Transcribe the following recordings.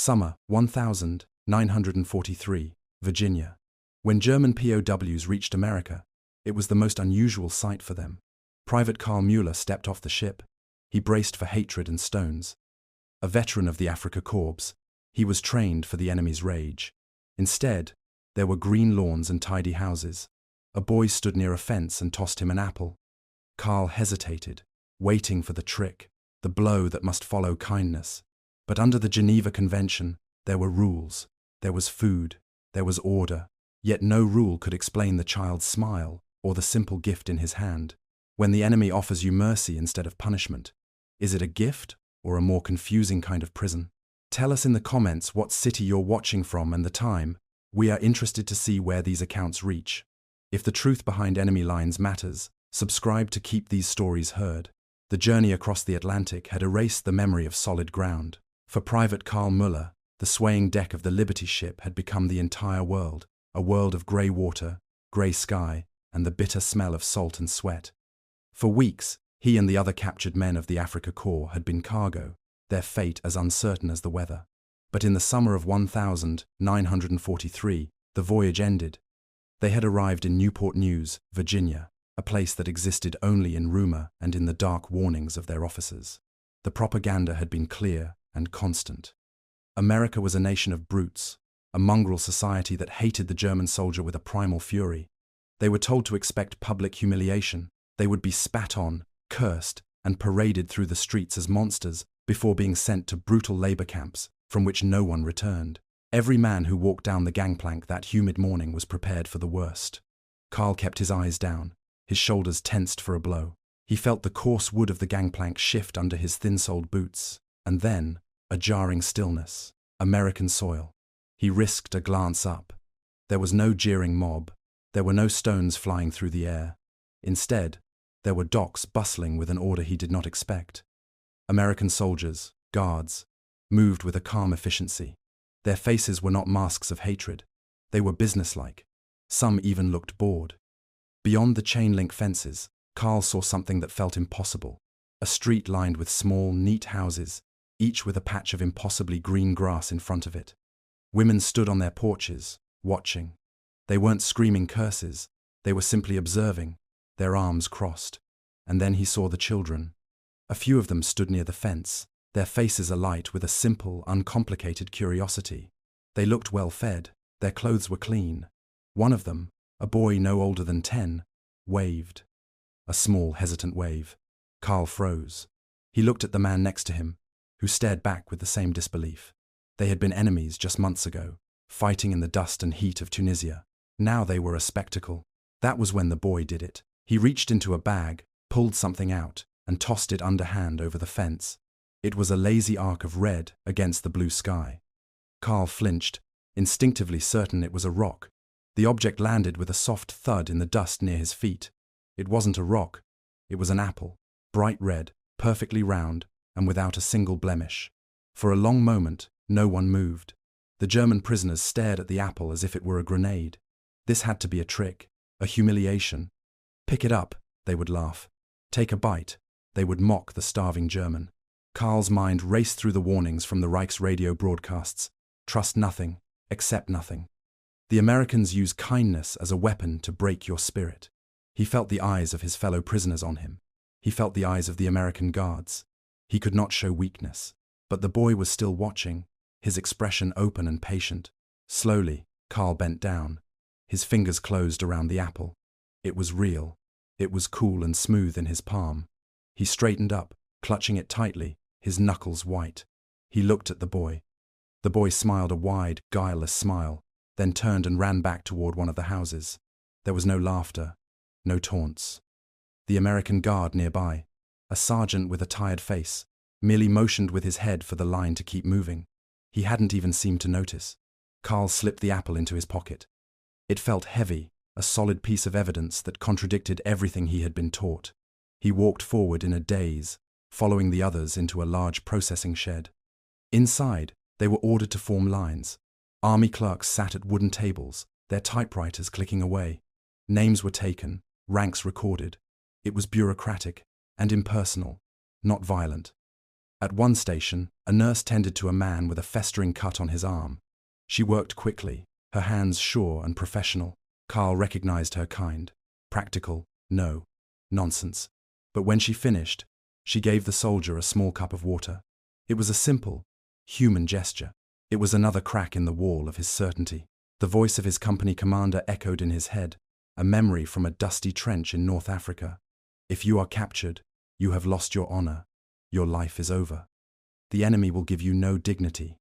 Summer 1943, Virginia. When German POWs reached America, it was the most unusual sight for them. Private Karl Mueller stepped off the ship. He braced for hatred and stones. A veteran of the Afrika Korps, he was trained for the enemy's rage. Instead, there were green lawns and tidy houses. A boy stood near a fence and tossed him an apple. Karl hesitated, waiting for the trick, the blow that must follow kindness. But under the Geneva Convention, there were rules, there was food, there was order, yet no rule could explain the child's smile or the simple gift in his hand. When the enemy offers you mercy instead of punishment, is it a gift or a more confusing kind of prison? Tell us in the comments what city you're watching from and the time. We are interested to see where these accounts reach. If the truth behind enemy lines matters, subscribe to keep these stories heard. The journey across the Atlantic had erased the memory of solid ground. For Private Karl Mueller, the swaying deck of the Liberty ship had become the entire world, a world of grey water, grey sky, and the bitter smell of salt and sweat. For weeks, he and the other captured men of the Afrika Korps had been cargo, their fate as uncertain as the weather. But in the summer of 1943, the voyage ended. They had arrived in Newport News, Virginia, a place that existed only in rumor and in the dark warnings of their officers. The propaganda had been clear and constant. America was a nation of brutes, a mongrel society that hated the German soldier with a primal fury. They were told to expect public humiliation. They would be spat on, cursed, and paraded through the streets as monsters before being sent to brutal labor camps from which no one returned. Every man who walked down the gangplank that humid morning was prepared for the worst. Karl kept his eyes down, his shoulders tensed for a blow. He felt the coarse wood of the gangplank shift under his thin-soled boots, and then a jarring stillness. American soil. He risked a glance up. There was no jeering mob. There were no stones flying through the air. Instead, there were docks bustling with an order he did not expect. American soldiers, guards, moved with a calm efficiency. Their faces were not masks of hatred. They were businesslike. Some even looked bored. Beyond the chain-link fences, Karl saw something that felt impossible. A street lined with small, neat houses, each with a patch of impossibly green grass in front of it. Women stood on their porches, watching. They weren't screaming curses. They were simply observing, their arms crossed. And then he saw the children. A few of them stood near the fence, their faces alight with a simple, uncomplicated curiosity. They looked well-fed. Their clothes were clean. One of them, a boy no older than 10, waved. A small, hesitant wave. Karl froze. He looked at the man next to him, who stared back with the same disbelief. They had been enemies just months ago, fighting in the dust and heat of Tunisia. Now they were a spectacle. That was when the boy did it. He reached into a bag, pulled something out, and tossed it underhand over the fence. It was a lazy arc of red against the blue sky. Karl flinched, instinctively certain it was a rock. The object landed with a soft thud in the dust near his feet. It wasn't a rock. It was an apple, bright red, perfectly round, and without a single blemish. For a long moment, no one moved. The German prisoners stared at the apple as if it were a grenade. This had to be a trick, a humiliation. Pick it up, they would laugh. Take a bite, they would mock the starving German. Karl's mind raced through the warnings from the Reich's radio broadcasts. Trust nothing, accept nothing. The Americans use kindness as a weapon to break your spirit. He felt the eyes of his fellow prisoners on him. He felt the eyes of the American guards. He could not show weakness, but the boy was still watching, his expression open and patient. Slowly, Karl bent down. His fingers closed around the apple. It was real. It was cool and smooth in his palm. He straightened up, clutching it tightly, his knuckles white. He looked at the boy. The boy smiled a wide, guileless smile, then turned and ran back toward one of the houses. There was no laughter, no taunts. The American guard nearby, a sergeant with a tired face, merely motioned with his head for the line to keep moving. He hadn't even seemed to notice. Karl slipped the apple into his pocket. It felt heavy, a solid piece of evidence that contradicted everything he had been taught. He walked forward in a daze, following the others into a large processing shed. Inside, they were ordered to form lines. Army clerks sat at wooden tables, their typewriters clicking away. Names were taken, ranks recorded. It was bureaucratic and impersonal, not violent. At one station, a nurse tended to a man with a festering cut on his arm. She worked quickly, her hands sure and professional. Carl recognized her kind. Practical, no, nonsense. But when she finished, she gave the soldier a small cup of water. It was a simple, human gesture. It was another crack in the wall of his certainty. The voice of his company commander echoed in his head, a memory from a dusty trench in North Africa. If you are captured, you have lost your honor. Your life is over. The enemy will give you no dignity.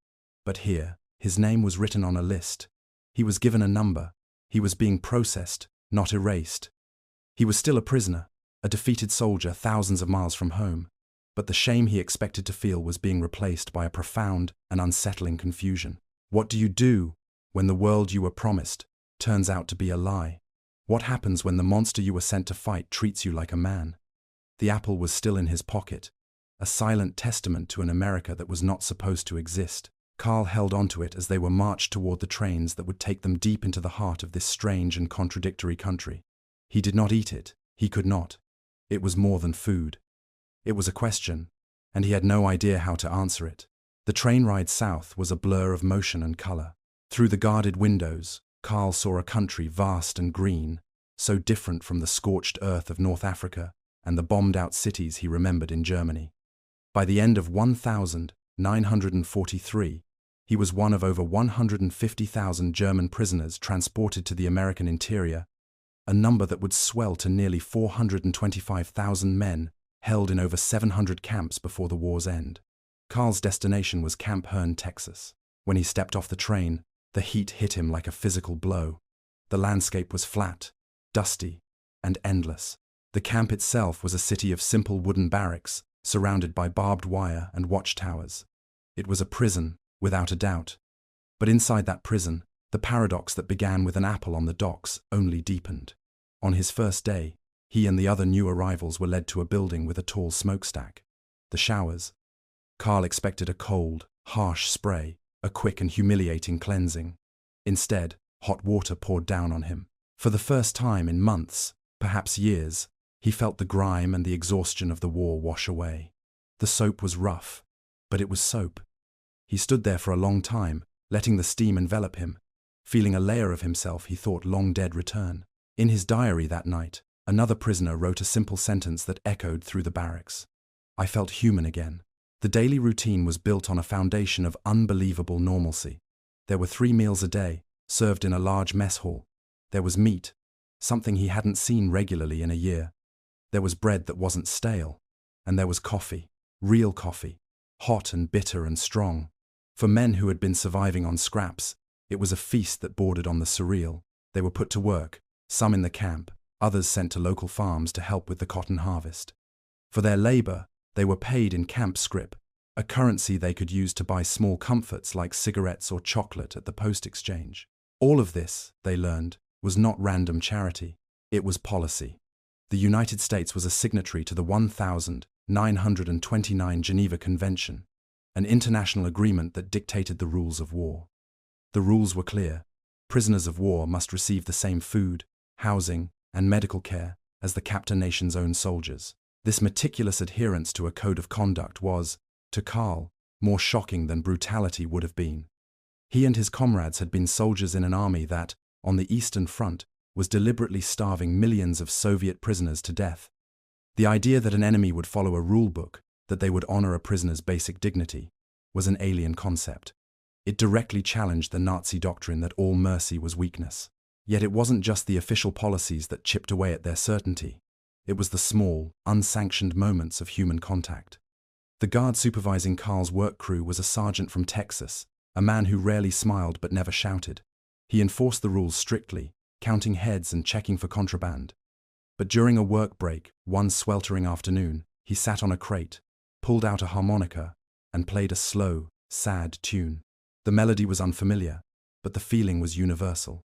But here, his name was written on a list. He was given a number. He was being processed, not erased. He was still a prisoner, a defeated soldier thousands of miles from home. But the shame he expected to feel was being replaced by a profound and unsettling confusion. What do you do when the world you were promised turns out to be a lie? What happens when the monster you were sent to fight treats you like a man? The apple was still in his pocket, a silent testament to an America that was not supposed to exist. Carl held onto it as they were marched toward the trains that would take them deep into the heart of this strange and contradictory country. He did not eat it. He could not. It was more than food. It was a question, and he had no idea how to answer it. The train ride south was a blur of motion and color. Through the guarded windows, Carl saw a country vast and green, so different from the scorched earth of North Africa and the bombed-out cities he remembered in Germany. By the end of 1943, he was one of over 150,000 German prisoners transported to the American interior, a number that would swell to nearly 425,000 men held in over 700 camps before the war's end. Carl's destination was Camp Hearn, Texas. When he stepped off the train, the heat hit him like a physical blow. The landscape was flat, dusty, and endless. The camp itself was a city of simple wooden barracks, surrounded by barbed wire and watchtowers. It was a prison, without a doubt. But inside that prison, the paradox that began with an apple on the docks only deepened. On his first day, he and the other new arrivals were led to a building with a tall smokestack. The showers. Carl expected a cold, harsh spray, a quick and humiliating cleansing. Instead, hot water poured down on him. For the first time in months, perhaps years, he felt the grime and the exhaustion of the war wash away. The soap was rough, but it was soap. He stood there for a long time, letting the steam envelop him, feeling a layer of himself he thought long dead return. In his diary that night, another prisoner wrote a simple sentence that echoed through the barracks. I felt human again. The daily routine was built on a foundation of unbelievable normalcy. There were 3 meals a day, served in a large mess hall. There was meat, something he hadn't seen regularly in a year. There was bread that wasn't stale. And there was coffee, real coffee, hot and bitter and strong. For men who had been surviving on scraps, it was a feast that bordered on the surreal. They were put to work, some in the camp, others sent to local farms to help with the cotton harvest. For their labor, they were paid in camp scrip, a currency they could use to buy small comforts like cigarettes or chocolate at the post exchange. All of this, they learned, was not random charity. It was policy. The United States was a signatory to the 1929 Geneva Convention, an international agreement that dictated the rules of war. The rules were clear. Prisoners of war must receive the same food, housing, and medical care as the captor nation's own soldiers. This meticulous adherence to a code of conduct was, to Carl, more shocking than brutality would have been. He and his comrades had been soldiers in an army that, on the Eastern Front, was deliberately starving millions of Soviet prisoners to death. The idea that an enemy would follow a rule book, that they would honor a prisoner's basic dignity, was an alien concept. It directly challenged the Nazi doctrine that all mercy was weakness. Yet it wasn't just the official policies that chipped away at their certainty. It was the small, unsanctioned moments of human contact. The guard supervising Carl's work crew was a sergeant from Texas, a man who rarely smiled but never shouted. He enforced the rules strictly, counting heads and checking for contraband. But during a work break, one sweltering afternoon, he sat on a crate, pulled out a harmonica, and played a slow, sad tune. The melody was unfamiliar, but the feeling was universal.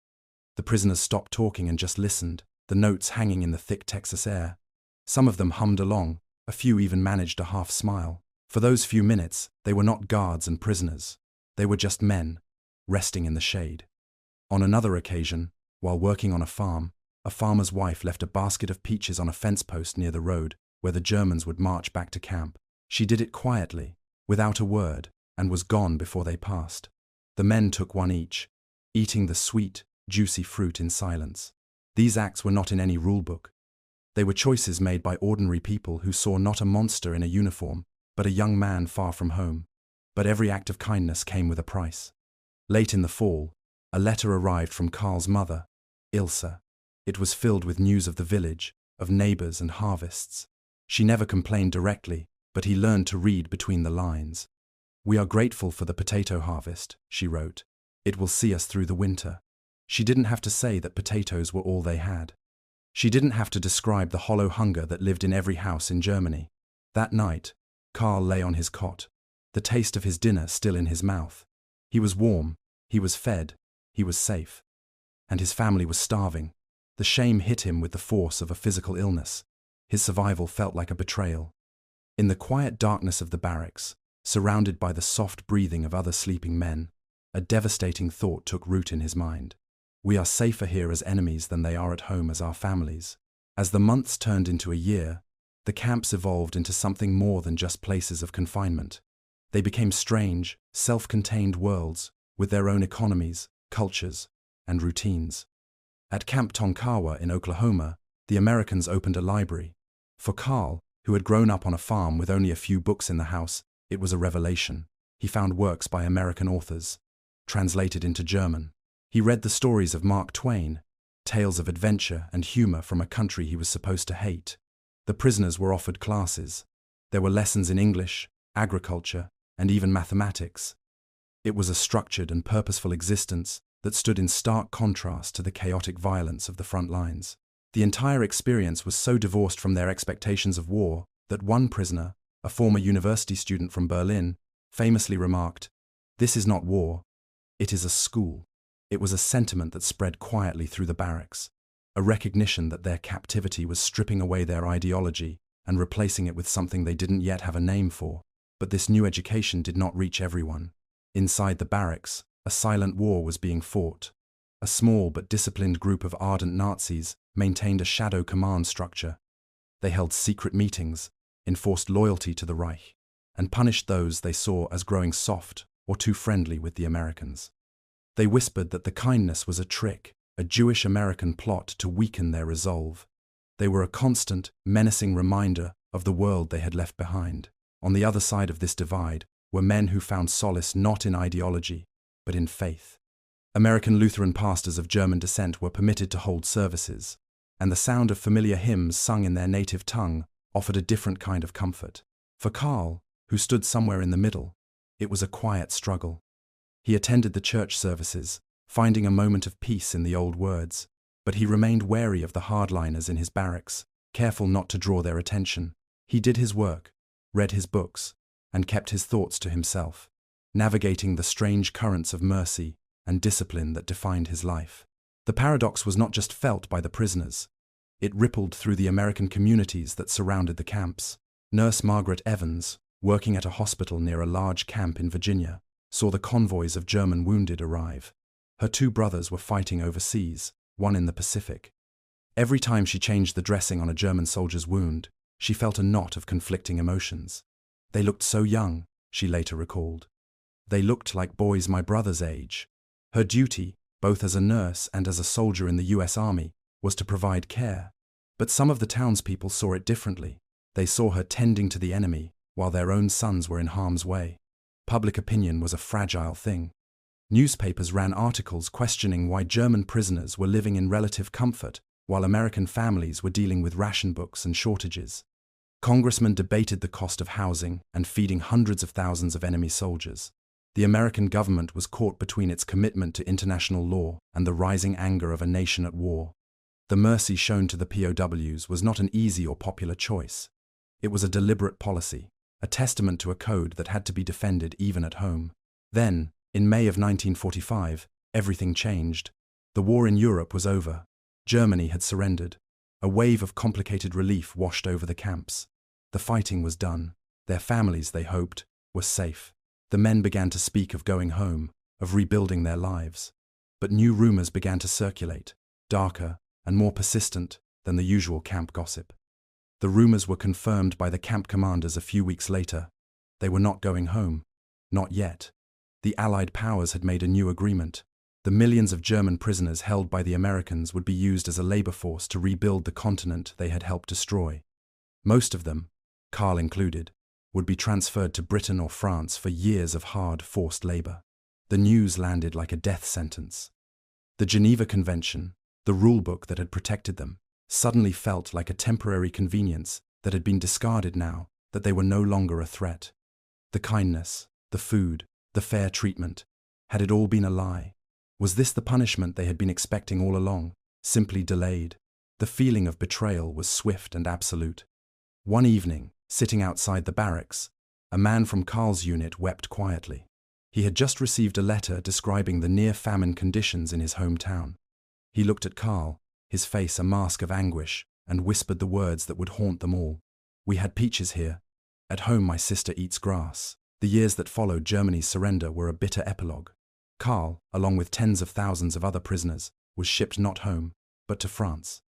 The prisoners stopped talking and just listened, the notes hanging in the thick Texas air. Some of them hummed along, a few even managed a half smile. For those few minutes, they were not guards and prisoners. They were just men, resting in the shade. On another occasion, while working on a farmer's wife left a basket of peaches on a fence post near the road, where the Germans would march back to camp. She did it quietly, without a word, and was gone before they passed. The men took one each, eating the sweet, juicy fruit in silence. These acts were not in any rulebook. They were choices made by ordinary people who saw not a monster in a uniform, but a young man far from home. But every act of kindness came with a price. Late in the fall, a letter arrived from Karl's mother, Ilse. It was filled with news of the village, of neighbors and harvests. She never complained directly, but he learned to read between the lines. "We are grateful for the potato harvest," she wrote. "It will see us through the winter." She didn't have to say that potatoes were all they had. She didn't have to describe the hollow hunger that lived in every house in Germany. That night, Karl lay on his cot, the taste of his dinner still in his mouth. He was warm, he was fed, he was safe. And his family was starving. The shame hit him with the force of a physical illness. His survival felt like a betrayal. In the quiet darkness of the barracks, surrounded by the soft breathing of other sleeping men, a devastating thought took root in his mind. We are safer here as enemies than they are at home as our families. As the months turned into a year, the camps evolved into something more than just places of confinement. They became strange, self-contained worlds with their own economies, cultures, and routines. At Camp Tonkawa in Oklahoma, the Americans opened a library. For Karl, who had grown up on a farm with only a few books in the house, it was a revelation. He found works by American authors, translated into German. He read the stories of Mark Twain, tales of adventure and humor from a country he was supposed to hate. The prisoners were offered classes. There were lessons in English, agriculture, and even mathematics. It was a structured and purposeful existence that stood in stark contrast to the chaotic violence of the front lines. The entire experience was so divorced from their expectations of war that one prisoner, a former university student from Berlin, famously remarked, "This is not war, it is a school." It was a sentiment that spread quietly through the barracks, a recognition that their captivity was stripping away their ideology and replacing it with something they didn't yet have a name for. But this new education did not reach everyone. Inside the barracks, a silent war was being fought. A small but disciplined group of ardent Nazis maintained a shadow command structure. They held secret meetings, enforced loyalty to the Reich, and punished those they saw as growing soft or too friendly with the Americans. They whispered that the kindness was a trick, a Jewish-American plot to weaken their resolve. They were a constant, menacing reminder of the world they had left behind. On the other side of this divide were men who found solace not in ideology, but in faith. American Lutheran pastors of German descent were permitted to hold services, and the sound of familiar hymns sung in their native tongue offered a different kind of comfort. For Karl, who stood somewhere in the middle, it was a quiet struggle. He attended the church services, finding a moment of peace in the old words, but he remained wary of the hardliners in his barracks, careful not to draw their attention. He did his work, read his books, and kept his thoughts to himself, navigating the strange currents of mercy and discipline that defined his life. The paradox was not just felt by the prisoners. It rippled through the American communities that surrounded the camps. Nurse Margaret Evans, working at a hospital near a large camp in Virginia, saw the convoys of German wounded arrive. Her two brothers were fighting overseas, one in the Pacific. Every time she changed the dressing on a German soldier's wound, she felt a knot of conflicting emotions. "They looked so young," she later recalled. "They looked like boys my brother's age." Her duty, both as a nurse and as a soldier in the US Army, was to provide care. But some of the townspeople saw it differently. They saw her tending to the enemy while their own sons were in harm's way. Public opinion was a fragile thing. Newspapers ran articles questioning why German prisoners were living in relative comfort while American families were dealing with ration books and shortages. Congressmen debated the cost of housing and feeding hundreds of thousands of enemy soldiers. The American government was caught between its commitment to international law and the rising anger of a nation at war. The mercy shown to the POWs was not an easy or popular choice. It was a deliberate policy, a testament to a code that had to be defended even at home. Then, in May of 1945, everything changed. The war in Europe was over. Germany had surrendered. A wave of complicated relief washed over the camps. The fighting was done. Their families, they hoped, were safe. The men began to speak of going home, of rebuilding their lives. But new rumors began to circulate, darker and more persistent than the usual camp gossip. The rumors were confirmed by the camp commanders a few weeks later. They were not going home. Not yet. The Allied powers had made a new agreement. The millions of German prisoners held by the Americans would be used as a labor force to rebuild the continent they had helped destroy. Most of them, Karl included, would be transferred to Britain or France for years of hard, forced labor. The news landed like a death sentence. The Geneva Convention, the rulebook that had protected them, suddenly felt like a temporary convenience that had been discarded now that they were no longer a threat. The kindness, the food, the fair treatment, had it all been a lie? Was this the punishment they had been expecting all along, simply delayed? The feeling of betrayal was swift and absolute. One evening, sitting outside the barracks, a man from Karl's unit wept quietly. He had just received a letter describing the near-famine conditions in his hometown. He looked at Karl, his face a mask of anguish, and whispered the words that would haunt them all. "We had peaches here. At home my sister eats grass." The years that followed Germany's surrender were a bitter epilogue. Karl, along with tens of thousands of other prisoners, was shipped not home, but to France.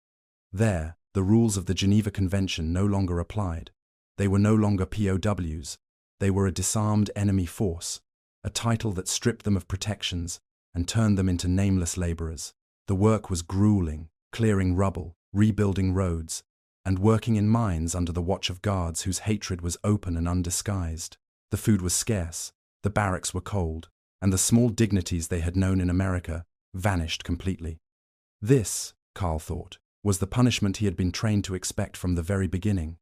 There, the rules of the Geneva Convention no longer applied. They were no longer POWs. They were a disarmed enemy force, a title that stripped them of protections and turned them into nameless laborers. The work was grueling, clearing rubble, rebuilding roads, and working in mines under the watch of guards whose hatred was open and undisguised. The food was scarce, the barracks were cold, and the small dignities they had known in America vanished completely. This, Karl thought, was the punishment he had been trained to expect from the very beginning.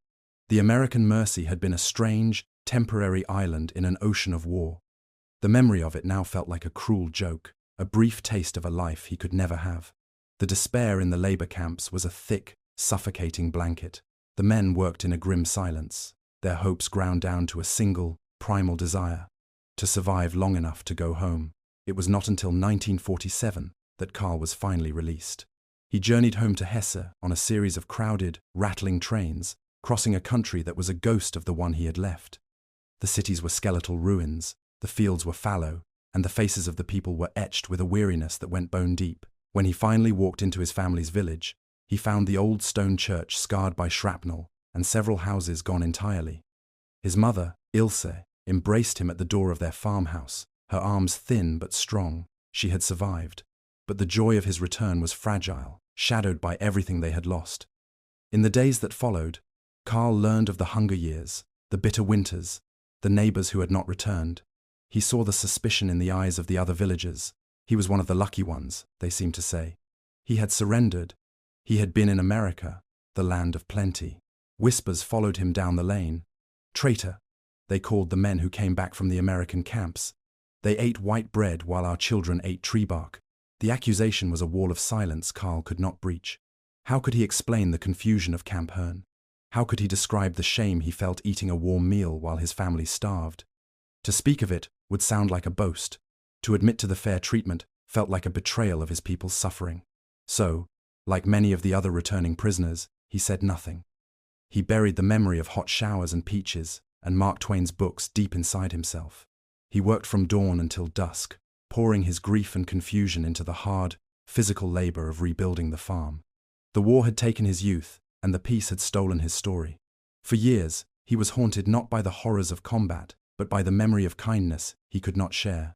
The American mercy had been a strange, temporary island in an ocean of war. The memory of it now felt like a cruel joke, a brief taste of a life he could never have. The despair in the labor camps was a thick, suffocating blanket. The men worked in a grim silence, their hopes ground down to a single, primal desire: to survive long enough to go home. It was not until 1947 that Karl was finally released. He journeyed home to Hesse on a series of crowded, rattling trains, crossing a country that was a ghost of the one he had left. The cities were skeletal ruins, the fields were fallow, and the faces of the people were etched with a weariness that went bone deep. When he finally walked into his family's village, he found the old stone church scarred by shrapnel and several houses gone entirely. His mother, Ilse, embraced him at the door of their farmhouse, her arms thin but strong. She had survived, but the joy of his return was fragile, shadowed by everything they had lost. In the days that followed, Karl learned of the hunger years, the bitter winters, the neighbors who had not returned. He saw the suspicion in the eyes of the other villagers. He was one of the lucky ones, they seemed to say. He had surrendered. He had been in America, the land of plenty. Whispers followed him down the lane. "Traitor," they called the men who came back from the American camps. "They ate white bread while our children ate tree bark." The accusation was a wall of silence Karl could not breach. How could he explain the confusion of Camp Herne? How could he describe the shame he felt eating a warm meal while his family starved? To speak of it would sound like a boast. To admit to the fair treatment felt like a betrayal of his people's suffering. So, like many of the other returning prisoners, he said nothing. He buried the memory of hot showers and peaches and Mark Twain's books deep inside himself. He worked from dawn until dusk, pouring his grief and confusion into the hard, physical labor of rebuilding the farm. The war had taken his youth, and the peace had stolen his story. For years, he was haunted not by the horrors of combat, but by the memory of kindness he could not share.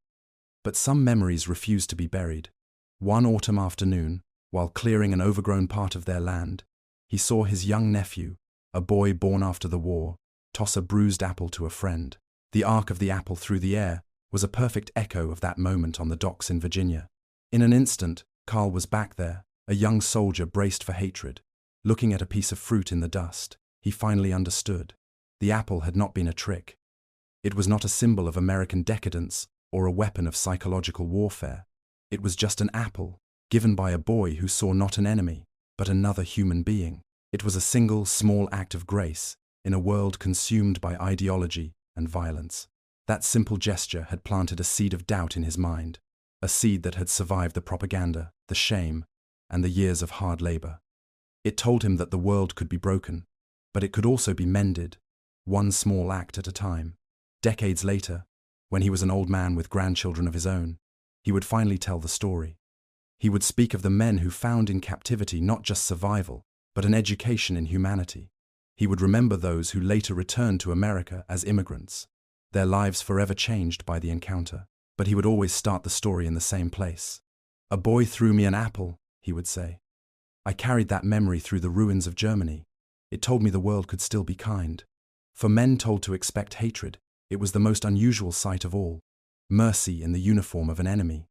But some memories refused to be buried. One autumn afternoon, while clearing an overgrown part of their land, he saw his young nephew, a boy born after the war, toss a bruised apple to a friend. The arc of the apple through the air was a perfect echo of that moment on the docks in Virginia. In an instant, Karl was back there, a young soldier braced for hatred. Looking at a piece of fruit in the dust, he finally understood. The apple had not been a trick. It was not a symbol of American decadence or a weapon of psychological warfare. It was just an apple, given by a boy who saw not an enemy, but another human being. It was a single, small act of grace in a world consumed by ideology and violence. That simple gesture had planted a seed of doubt in his mind, a seed that had survived the propaganda, the shame, and the years of hard labor. It told him that the world could be broken, but it could also be mended, one small act at a time. Decades later, when he was an old man with grandchildren of his own, he would finally tell the story. He would speak of the men who found in captivity not just survival, but an education in humanity. He would remember those who later returned to America as immigrants, their lives forever changed by the encounter. But he would always start the story in the same place. "A boy threw me an apple," he would say. "I carried that memory through the ruins of Germany. It told me the world could still be kind." For men told to expect hatred, it was the most unusual sight of all. Mercy in the uniform of an enemy.